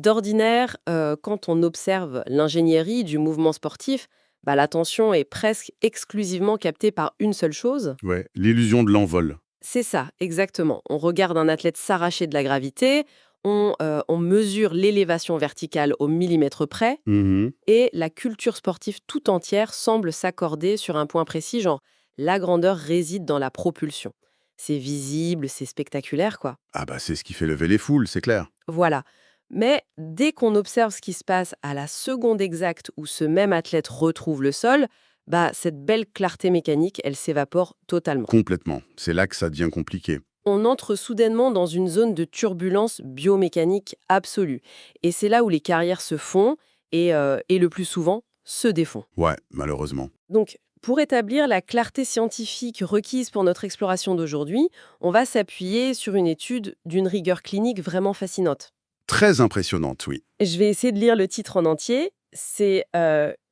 D'ordinaire, quand on observe l'ingénierie du mouvement sportif, bah, l'attention est presque exclusivement captée par une seule chose. Ouais, l'illusion de l'envol. C'est ça, exactement. On regarde un athlète s'arracher de la gravité, on mesure l'élévation verticale au millimètre près, Mhm. et la culture sportive tout entière semble s'accorder sur un point précis, genre la grandeur réside dans la propulsion. C'est visible, c'est spectaculaire, quoi. Ah bah c'est ce qui fait lever les foules, c'est clair. Voilà. Mais dès qu'on observe ce qui se passe à la seconde exacte où ce même athlète retrouve le sol, bah, cette belle clarté mécanique, elle s'évapore totalement. Complètement. C'est là que ça devient compliqué. On entre soudainement dans une zone de turbulence biomécanique absolue. Et c'est là où les carrières se font et le plus souvent se défont. Ouais, malheureusement. Donc, pour établir la clarté scientifique requise pour notre exploration d'aujourd'hui, on va s'appuyer sur une étude d'une rigueur clinique vraiment fascinante. Très impressionnante, oui. Je vais essayer de lire le titre en entier. C'est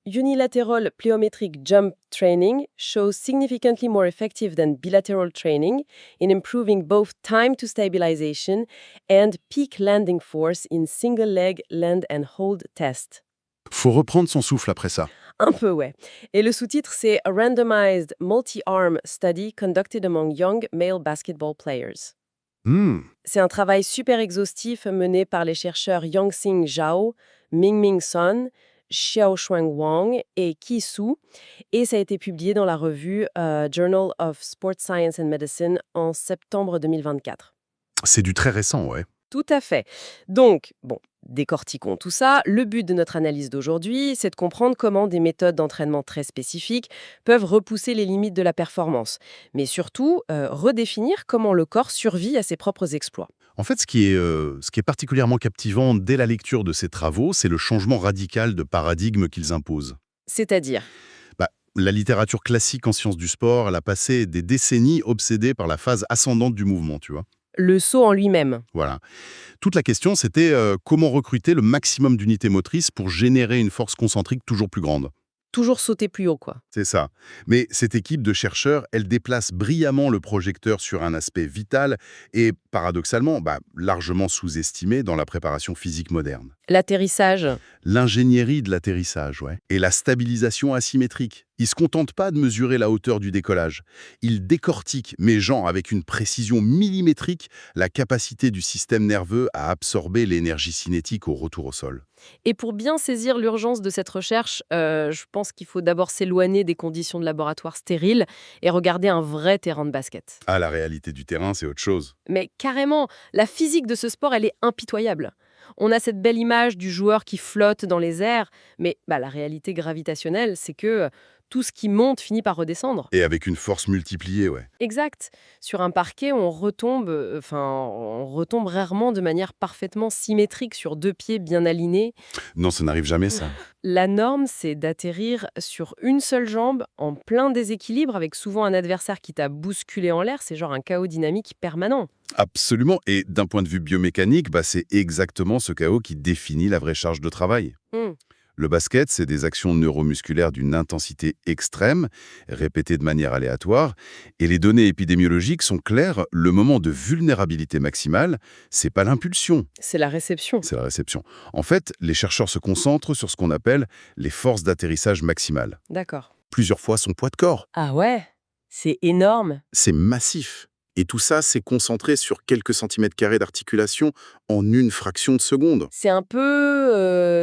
Unilateral Plyometric Jump Training shows significantly more effective than bilateral training in improving both time to stabilization and peak landing force in single leg land and hold test. Faut reprendre son souffle après ça. Un peu, ouais. Et le sous-titre, c'est A Randomized Multi-Arm Study Conducted Among Young Male Basketball Players. Hmm. C'est un travail super exhaustif mené par les chercheurs Yangxing Zhao, Mingming Sun, Xiaoshuang Wang et Qi Su, et ça a été publié dans la revue Journal of Sports Science and Medicine en septembre 2024. C'est du très récent, ouais. Tout à fait. Donc, bon, décortiquons tout ça. Le but de notre analyse d'aujourd'hui, c'est de comprendre comment des méthodes d'entraînement très spécifiques peuvent repousser les limites de la performance, mais surtout redéfinir comment le corps survit à ses propres exploits. En fait, ce qui est particulièrement captivant dès la lecture de ces travaux, c'est le changement radical de paradigme qu'ils imposent. C'est-à-dire, Bah, la littérature classique en sciences du sport, elle a passé des décennies obsédée par la phase ascendante du mouvement, tu vois. le saut en lui-même. Voilà. Toute la question, c'était comment recruter le maximum d'unités motrices pour générer une force concentrique toujours plus grande. Toujours sauter plus haut, quoi. C'est ça. Mais cette équipe de chercheurs, elle déplace brillamment le projecteur sur un aspect vital et, paradoxalement, largement sous-estimé dans la préparation physique moderne. L'atterrissage, L'ingénierie de l'atterrissage, ouais. Et la stabilisation asymétrique. Ils se contentent pas de mesurer la hauteur du décollage. Ils décortiquent, mais genre avec une précision millimétrique, la capacité du système nerveux à absorber l'énergie cinétique au retour au sol. et pour bien saisir l'urgence de cette recherche, je pense qu'il faut d'abord s'éloigner des conditions de laboratoire stériles et regarder un vrai terrain de basket. Ah, la réalité du terrain, c'est autre chose. Mais carrément, la physique de ce sport, elle est impitoyable. On a cette belle image du joueur qui flotte dans les airs, mais la réalité gravitationnelle, c'est que tout ce qui monte finit par redescendre. Et avec une force multipliée, ouais. Exact. Sur un parquet, on retombe rarement de manière parfaitement symétrique sur deux pieds bien alignés. Non, ça n'arrive jamais, ça. La norme, c'est d'atterrir sur une seule jambe en plein déséquilibre avec souvent un adversaire qui t'a bousculé en l'air. C'est genre un chaos dynamique permanent. Absolument. Et d'un point de vue biomécanique, c'est exactement ce chaos qui définit la vraie charge de travail. Hmm. Le basket, c'est des actions neuromusculaires d'une intensité extrême, répétées de manière aléatoire, et les données épidémiologiques sont claires, le moment de vulnérabilité maximale, c'est pas l'impulsion, C'est la réception. c'est la réception. En fait, les chercheurs se concentrent sur ce qu'on appelle les forces d'atterrissage maximales. D'accord. Plusieurs fois son poids de corps. Ah ouais, c'est énorme. C'est massif. Et tout ça, c'est concentré sur quelques centimètres carrés d'articulation en une fraction de seconde.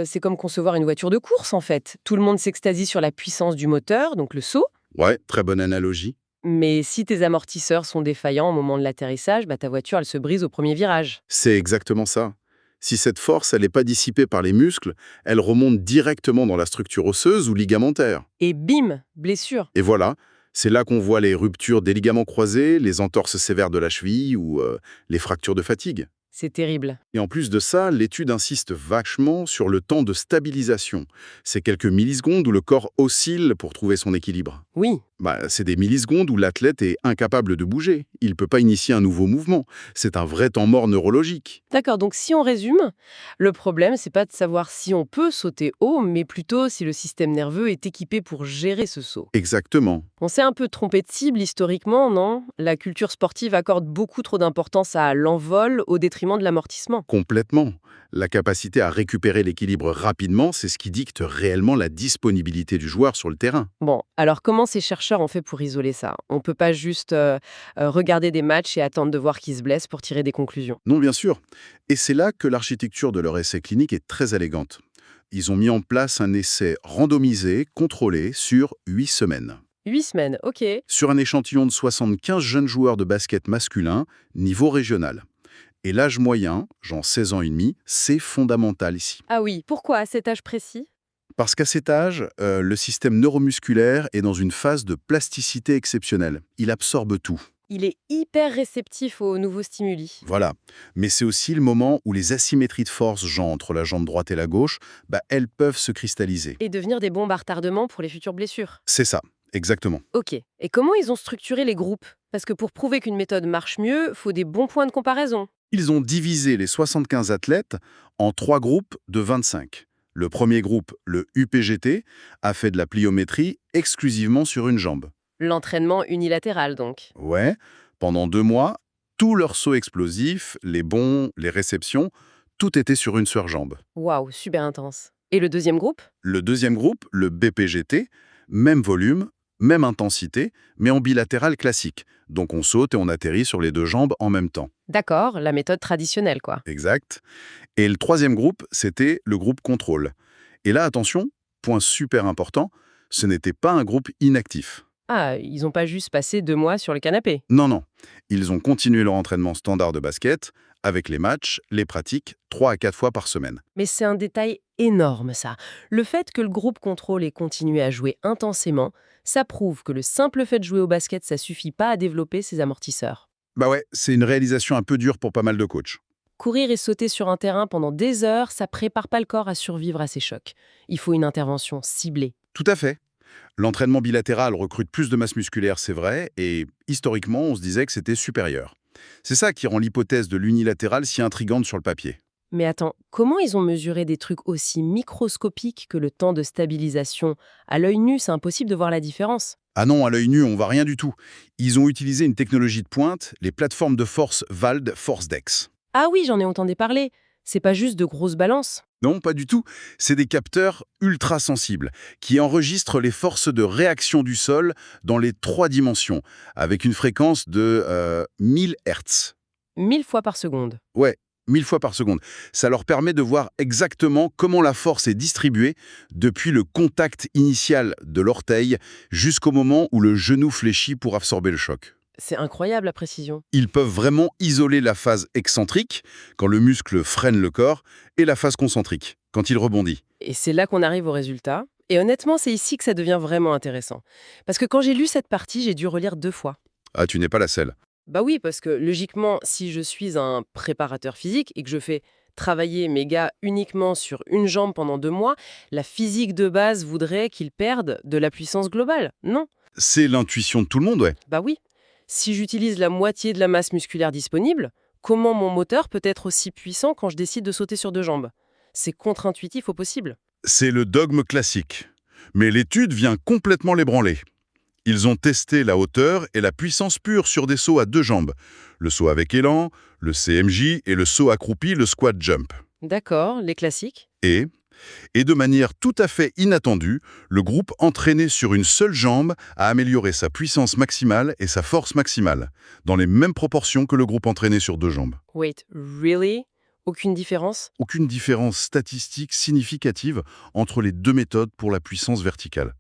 C'est comme concevoir une voiture de course en fait. Tout le monde s'extasie sur la puissance du moteur, donc le saut. Ouais, très bonne analogie. Mais si tes amortisseurs sont défaillants au moment de l'atterrissage, ta voiture, elle se brise au premier virage. C'est exactement ça. Si cette force, elle n'est pas dissipée par les muscles, elle remonte directement dans la structure osseuse ou ligamentaire. Et bim, blessure. Et voilà, c'est là qu'on voit les ruptures des ligaments croisés, les entorses sévères de la cheville ou les fractures de fatigue. C'est terrible. Et en plus de ça, l'étude insiste vachement sur le temps de stabilisation. C'est quelques millisecondes où le corps oscille pour trouver son équilibre. Oui, C'est des millisecondes où l'athlète est incapable de bouger. Il ne peut pas initier un nouveau mouvement. C'est un vrai temps mort neurologique. D'accord, donc si on résume, le problème, c'est pas de savoir si on peut sauter haut, mais plutôt si le système nerveux est équipé pour gérer ce saut. Exactement. On s'est un peu trompé de cible historiquement, non? La culture sportive accorde beaucoup trop d'importance à l'envol au détriment de l'amortissement. Complètement. La capacité à récupérer l'équilibre rapidement, c'est ce qui dicte réellement la disponibilité du joueur sur le terrain. Bon, alors comment ces chercheurs ont fait pour isoler ça? On peut pas juste regarder des matchs et attendre de voir qui se blesse pour tirer des conclusions. Non, bien sûr. Et c'est là que l'architecture de leur essai clinique est très élégante. Ils ont mis en place un essai randomisé, contrôlé, sur 8 semaines. 8 semaines, ok. Sur un échantillon de 75 jeunes joueurs de basket masculin, niveau régional. Et l'âge moyen, genre 16 ans et demi, c'est fondamental ici. Ah oui, pourquoi à cet âge précis? Parce qu'à cet âge, le système neuromusculaire est dans une phase de plasticité exceptionnelle. Il absorbe tout. Il est hyper réceptif aux nouveaux stimuli. Voilà. Mais c'est aussi le moment où les asymétries de force, genre entre la jambe droite et la gauche, elles peuvent se cristalliser. Et devenir des bombes à retardement pour les futures blessures. C'est ça, exactement. Ok. Et comment ils ont structuré les groupes? Parce que pour prouver qu'une méthode marche mieux, faut des bons points de comparaison. Ils ont divisé les 75 athlètes en 3 groupes de 25. Le premier groupe, le UPGT, a fait de la pliométrie exclusivement sur une jambe. L'entraînement unilatéral, donc. Ouais, pendant 2 mois, tous leurs sauts explosifs, les bonds, les réceptions, tout était sur une seule jambe. Waouh, super intense. Et le deuxième groupe? Le deuxième groupe, le BPGT, même volume, même intensité, mais en bilatéral classique. Donc on saute et on atterrit sur les 2 jambes en même temps. D'accord, la méthode traditionnelle, quoi. Exact. Et le troisième groupe, c'était le groupe contrôle. Et là, attention, point super important, ce n'était pas un groupe inactif. Ah, ils n'ont pas juste passé 2 mois sur le canapé. Non, non. Ils ont continué leur entraînement standard de basket, avec les matchs, les pratiques, 3 à 4 fois par semaine. Mais c'est un détail énorme, ça. Le fait que le groupe contrôle ait continué à jouer intensément, ça prouve que le simple fait de jouer au basket, ça suffit pas à développer ses amortisseurs. Ouais, c'est une réalisation un peu dure pour pas mal de coachs. Courir et sauter sur un terrain pendant des heures, ça prépare pas le corps à survivre à ces chocs. Il faut une intervention ciblée. Tout à fait. L'entraînement bilatéral recrute plus de masse musculaire, c'est vrai, et historiquement, on se disait que c'était supérieur. C'est ça qui rend l'hypothèse de l'unilatéral si intrigante sur le papier. Mais attends, comment ils ont mesuré des trucs aussi microscopiques que le temps de stabilisation? À l'œil nu, c'est impossible de voir la différence. Ah non, à l'œil nu, on voit rien du tout. Ils ont utilisé une technologie de pointe, les plateformes de force VALD ForceDex. Ah oui, j'en ai entendu parler. C'est pas juste de grosses balances. Non, pas du tout. C'est des capteurs ultra sensibles qui enregistrent les forces de réaction du sol dans les 3 dimensions, avec une fréquence de 1000 Hz. 1000 fois par seconde. Ouais, 1000 fois par seconde. Ça leur permet de voir exactement comment la force est distribuée depuis le contact initial de l'orteil jusqu'au moment où le genou fléchit pour absorber le choc. C'est incroyable la précision. Ils peuvent vraiment isoler la phase excentrique, quand le muscle freine le corps, et la phase concentrique, quand il rebondit. Et c'est là qu'on arrive au résultat. Et honnêtement, c'est ici que ça devient vraiment intéressant. Parce que quand j'ai lu cette partie, j'ai dû relire 2 fois. Ah, tu n'es pas la seule. Bah oui, parce que logiquement, si je suis un préparateur physique et que je fais travailler mes gars uniquement sur une jambe pendant 2 mois, la physique de base voudrait qu'ils perdent de la puissance globale, non? C'est l'intuition de tout le monde, ouais. Bah oui. Si j'utilise la moitié de la masse musculaire disponible, comment mon moteur peut être aussi puissant quand je décide de sauter sur 2 jambes? C'est contre-intuitif au possible. C'est le dogme classique. Mais l'étude vient complètement l'ébranler. Ils ont testé la hauteur et la puissance pure sur des sauts à 2 jambes. Le saut avec élan, le CMJ et le saut accroupi, le squat jump. D'accord, les classiques. Et de manière tout à fait inattendue, le groupe entraîné sur une seule jambe a amélioré sa puissance maximale et sa force maximale, dans les mêmes proportions que le groupe entraîné sur 2 jambes. Wait, really? Aucune différence? Aucune différence statistique significative entre les 2 méthodes pour la puissance verticale.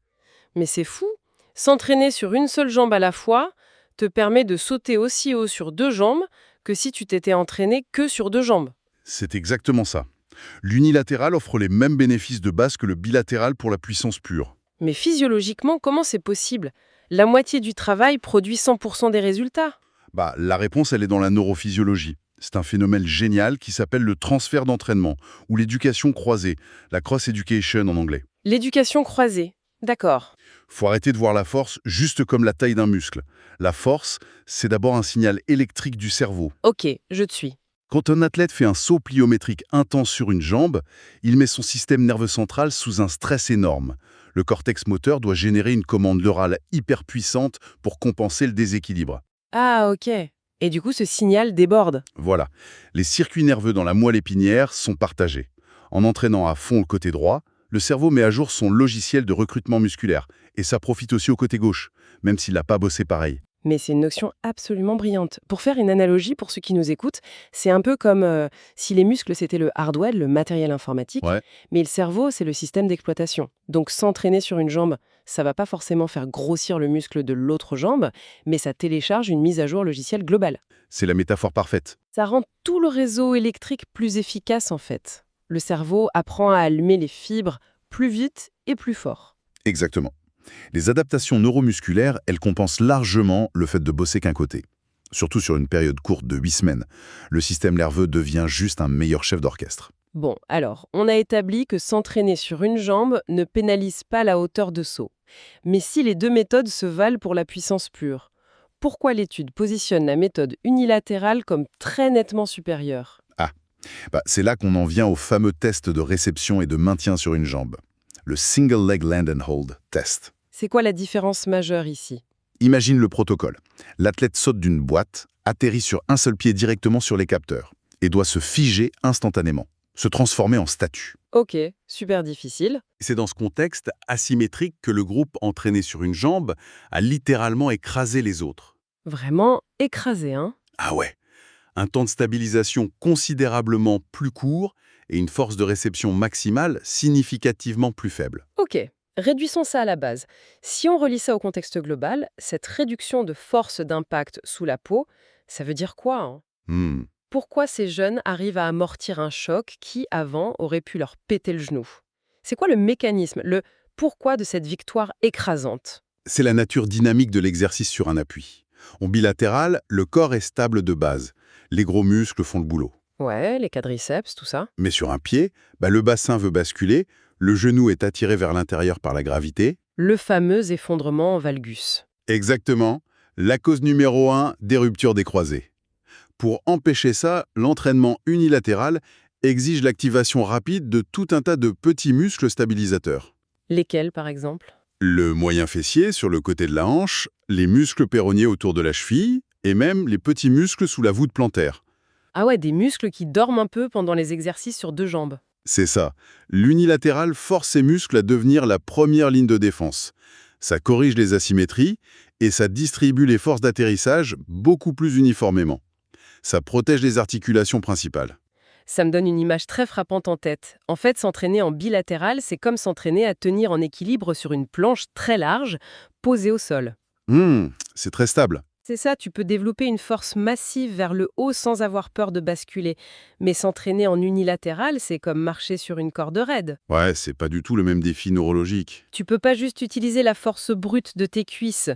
Mais c'est fou. S'entraîner sur une seule jambe à la fois te permet de sauter aussi haut sur 2 jambes que si tu t'étais entraîné que sur 2 jambes. C'est exactement ça. L'unilatéral offre les mêmes bénéfices de base que le bilatéral pour la puissance pure. Mais physiologiquement, comment c'est possible? La moitié du travail produit 100% des résultats. La réponse, elle est dans la neurophysiologie. C'est un phénomène génial qui s'appelle le transfert d'entraînement, ou l'éducation croisée, la cross-education en anglais. L'éducation croisée. D'accord. Faut arrêter de voir la force juste comme la taille d'un muscle. La force, c'est d'abord un signal électrique du cerveau. Ok, je te suis. Quand un athlète fait un saut pliométrique intense sur une jambe, il met son système nerveux central sous un stress énorme. Le cortex moteur doit générer une commande neurale hyper puissante pour compenser le déséquilibre. Ah, ok. Et du coup, ce signal déborde. Voilà. Les circuits nerveux dans la moelle épinière sont partagés. En entraînant à fond le côté droit, le cerveau met à jour son logiciel de recrutement musculaire. Et ça profite aussi au côté gauche, même s'il n'a pas bossé pareil. Mais c'est une notion absolument brillante. Pour faire une analogie pour ceux qui nous écoutent, c'est un peu comme si les muscles c'était le hardware, le matériel informatique, Ouais, mais le cerveau c'est le système d'exploitation. Donc s'entraîner sur une jambe, ça va pas forcément faire grossir le muscle de l'autre jambe, mais ça télécharge une mise à jour logicielle globale. c'est la métaphore parfaite. Ça rend tout le réseau électrique plus efficace en fait. Le cerveau apprend à allumer les fibres plus vite et plus fort. Exactement. Les adaptations neuromusculaires, elles compensent largement le fait de bosser qu'un côté. Surtout sur une période courte de 8 semaines. Le système nerveux devient juste un meilleur chef d'orchestre. Bon, alors, on a établi que s'entraîner sur une jambe ne pénalise pas la hauteur de saut. Mais si les deux méthodes se valent pour la puissance pure, pourquoi l'étude positionne la méthode unilatérale comme très nettement supérieure? Ah, c'est là qu'on en vient au fameux test de réception et de maintien sur une jambe. Le Single Leg Land and Hold Test. C'est quoi la différence majeure ici? Imagine le protocole. L'athlète saute d'une boîte, atterrit sur un seul pied directement sur les capteurs et doit se figer instantanément, se transformer en statue. Ok, super difficile. C'est dans ce contexte asymétrique que le groupe entraîné sur une jambe a littéralement écrasé les autres. Vraiment écrasé, hein? Ah ouais, un temps de stabilisation considérablement plus court et une force de réception maximale significativement plus faible. Ok, réduisons ça à la base. Si on relie ça au contexte global, cette réduction de force d'impact sous la peau, ça veut dire quoi, hein? Hmm. Pourquoi ces jeunes arrivent à amortir un choc qui, avant, aurait pu leur péter le genou? C'est quoi le mécanisme, le pourquoi de cette victoire écrasante? C'est la nature dynamique de l'exercice sur un appui. En bilatéral, le corps est stable de base. Les gros muscles font le boulot. Ouais, les quadriceps, tout ça. Mais sur un pied, le bassin veut basculer, le genou est attiré vers l'intérieur par la gravité. Le fameux effondrement en valgus. Exactement, la cause numéro 1 des ruptures des croisés. Pour empêcher ça, l'entraînement unilatéral exige l'activation rapide de tout un tas de petits muscles stabilisateurs. Lesquels, par exemple? Le moyen fessier sur le côté de la hanche, les muscles péronniers autour de la cheville, et même les petits muscles sous la voûte plantaire. Ah ouais, des muscles qui dorment un peu pendant les exercices sur deux jambes. C'est ça. L'unilatéral force ces muscles à devenir la première ligne de défense. Ça corrige les asymétries et ça distribue les forces d'atterrissage beaucoup plus uniformément. Ça protège les articulations principales. Ça me donne une image très frappante en tête. En fait, s'entraîner en bilatéral, c'est comme s'entraîner à tenir en équilibre sur une planche très large, posée au sol. C'est très stable. C'est ça, tu peux développer une force massive vers le haut sans avoir peur de basculer. Mais s'entraîner en unilatéral, c'est comme marcher sur une corde raide. Ouais, c'est pas du tout le même défi neurologique. Tu peux pas juste utiliser la force brute de tes cuisses.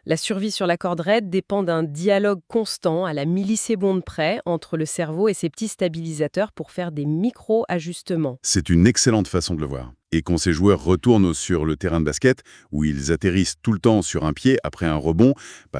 La survie sur la corde raide dépend d'un dialogue constant à la milliseconde près entre le cerveau et ses petits stabilisateurs pour faire des micro-ajustements. C'est une excellente façon de le voir. Et quand ces joueurs retournent sur le terrain de basket, où ils atterrissent tout le temps sur un pied après un rebond,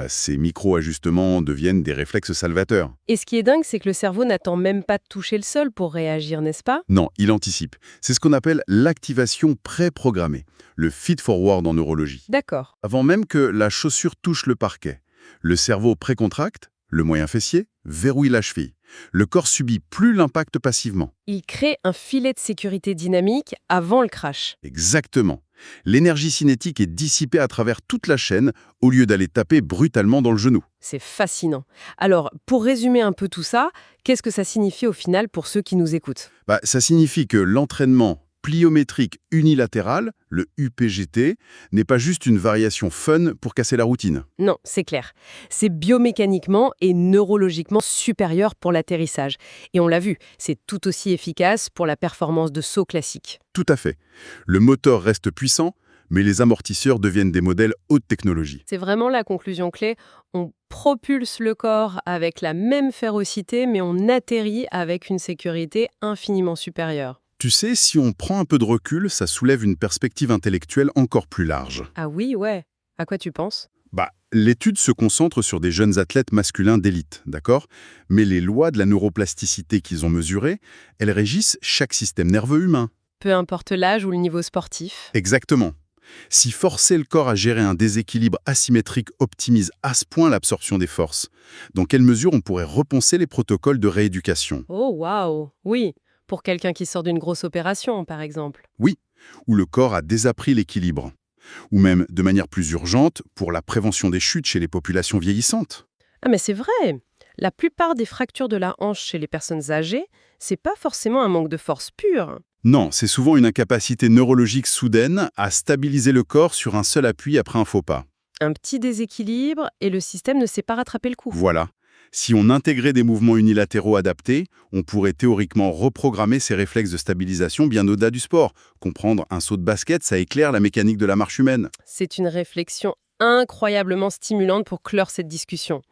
ces micro-ajustements deviennent des réflexes salvateurs. Et ce qui est dingue, c'est que le cerveau n'attend même pas de toucher le sol pour réagir, n'est-ce pas? Non, il anticipe. C'est ce qu'on appelle l'activation pré-programmée, le feed-forward en neurologie. D'accord. Avant même que la chaussure touche le parquet, le cerveau précontracte, le moyen fessier verrouille la cheville. Le corps subit plus l'impact passivement. Il crée un filet de sécurité dynamique avant le crash. Exactement. L'énergie cinétique est dissipée à travers toute la chaîne au lieu d'aller taper brutalement dans le genou. C'est fascinant. Alors, pour résumer un peu tout ça, qu'est-ce que ça signifie au final pour ceux qui nous écoutent? Ça signifie que l'entraînement pliométrique unilatéral, le UPGT, n'est pas juste une variation fun pour casser la routine. Non, c'est clair. C'est biomécaniquement et neurologiquement supérieur pour l'atterrissage. Et on l'a vu, c'est tout aussi efficace pour la performance de saut classique. Tout à fait. Le moteur reste puissant, mais les amortisseurs deviennent des modèles haute technologie. C'est vraiment la conclusion clé. On propulse le corps avec la même férocité, mais on atterrit avec une sécurité infiniment supérieure. Tu sais, si on prend un peu de recul, ça soulève une perspective intellectuelle encore plus large. Ah oui, ouais. À quoi tu penses? L'étude se concentre sur des jeunes athlètes masculins d'élite, d'accord? Mais les lois de la neuroplasticité qu'ils ont mesurées, elles régissent chaque système nerveux humain. Peu importe l'âge ou le niveau sportif. Exactement. Si forcer le corps à gérer un déséquilibre asymétrique optimise à ce point l'absorption des forces, dans quelle mesure on pourrait repenser les protocoles de rééducation? Oh, waouh! Oui, pour quelqu'un qui sort d'une grosse opération, par exemple. Oui, où le corps a désappris l'équilibre. Ou même, de manière plus urgente, pour la prévention des chutes chez les populations vieillissantes. Ah, mais c'est vrai! La plupart des fractures de la hanche chez les personnes âgées, c'est pas forcément un manque de force pure. Non, c'est souvent une incapacité neurologique soudaine à stabiliser le corps sur un seul appui après un faux pas. Un petit déséquilibre et le système ne sait pas rattraper le coup. Voilà. Si on intégrait des mouvements unilatéraux adaptés, on pourrait théoriquement reprogrammer ces réflexes de stabilisation bien au-delà du sport. Comprendre un saut de basket, ça éclaire la mécanique de la marche humaine. C'est une réflexion incroyablement stimulante pour clore cette discussion.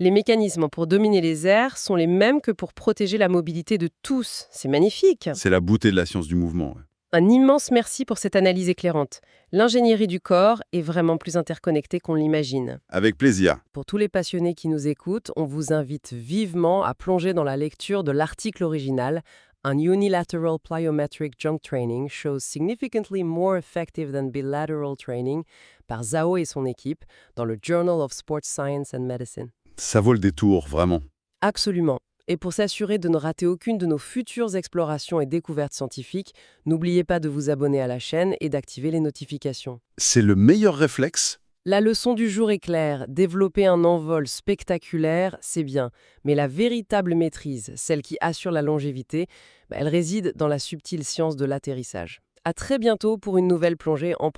Les mécanismes pour dominer les airs sont les mêmes que pour protéger la mobilité de tous. C'est magnifique. C'est la beauté de la science du mouvement. Ouais. Un immense merci pour cette analyse éclairante. L'ingénierie du corps est vraiment plus interconnectée qu'on l'imagine. Avec plaisir. Pour tous les passionnés qui nous écoutent, on vous invite vivement à plonger dans la lecture de l'article original. Un unilateral plyometric jump training shows significantly more effective than bilateral training par Zhao et son équipe dans le Journal of Sports Science and Medicine. Ça vaut le détour, vraiment. Absolument. Et pour s'assurer de ne rater aucune de nos futures explorations et découvertes scientifiques, n'oubliez pas de vous abonner à la chaîne et d'activer les notifications. C'est le meilleur réflexe. La leçon du jour est claire, développer un envol spectaculaire, c'est bien, mais la véritable maîtrise, celle qui assure la longévité, elle réside dans la subtile science de l'atterrissage. À très bientôt pour une nouvelle plongée en